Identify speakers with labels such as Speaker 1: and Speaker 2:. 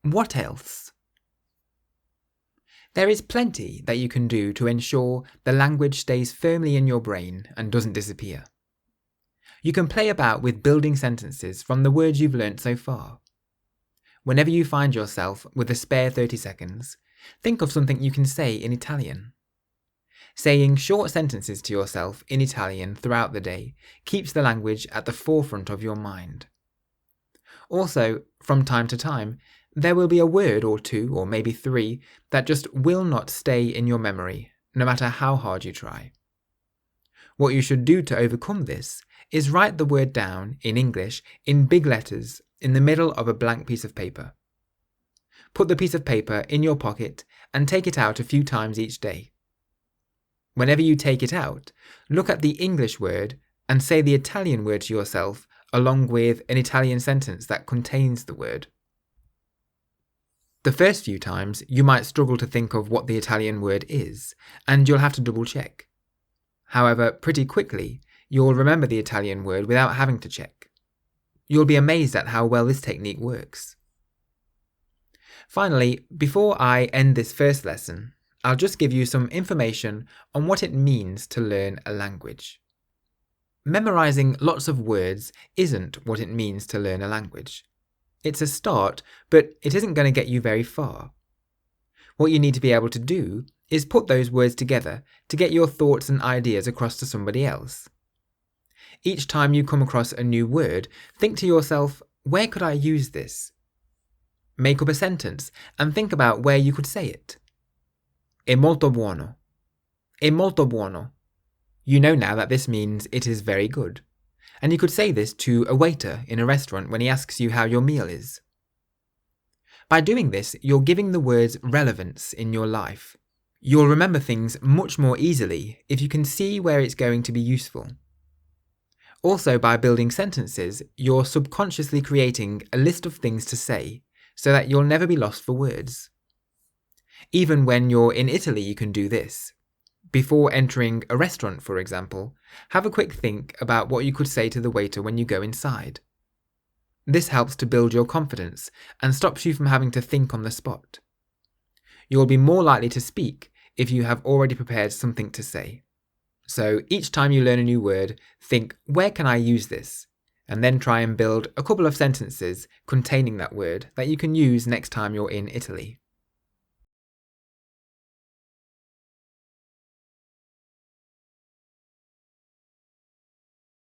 Speaker 1: What else? There is plenty that you can do to ensure the language stays firmly in your brain and doesn't disappear. You can play about with building sentences from the words you've learnt so far. Whenever you find yourself with a spare 30 seconds, think of something you can say in Italian. Saying short sentences to yourself in Italian throughout the day keeps the language at the forefront of your mind. Also, from time to time, there will be a word or two, or maybe three, that just will not stay in your memory, no matter how hard you try. What you should do to overcome this is write the word down, in English, in big letters, in the middle of a blank piece of paper. Put the piece of paper in your pocket and take it out a few times each day. Whenever you take it out, look at the English word and say the Italian word to yourself along with an Italian sentence that contains the word. The first few times, you might struggle to think of what the Italian word is, and you'll have to double check. However, pretty quickly, you'll remember the Italian word without having to check. You'll be amazed at how well this technique works. Finally, before I end this first lesson, I'll just give you some information on what it means to learn a language. Memorizing lots of words isn't what it means to learn a language. It's a start, but it isn't going to get you very far. What you need to be able to do is put those words together to get your thoughts and ideas across to somebody else. Each time you come across a new word, think to yourself, where could I use this? Make up a sentence and think about where you could say it. È molto buono. È molto buono. You know now that this means it is very good. And you could say this to a waiter in a restaurant when he asks you how your meal is. By doing this, you're giving the words relevance in your life. You'll remember things much more easily if you can see where it's going to be useful. Also, by building sentences, you're subconsciously creating a list of things to say so that you'll never be lost for words. Even when you're in Italy, you can do this. Before entering a restaurant, for example, have a quick think about what you could say to the waiter when you go inside. This helps to build your confidence and stops you from having to think on the spot. You'll be more likely to speak if you have already prepared something to say. So each time you learn a new word, think, where can I use this? And then try and build a couple of sentences containing that word that you can use next time you're in Italy.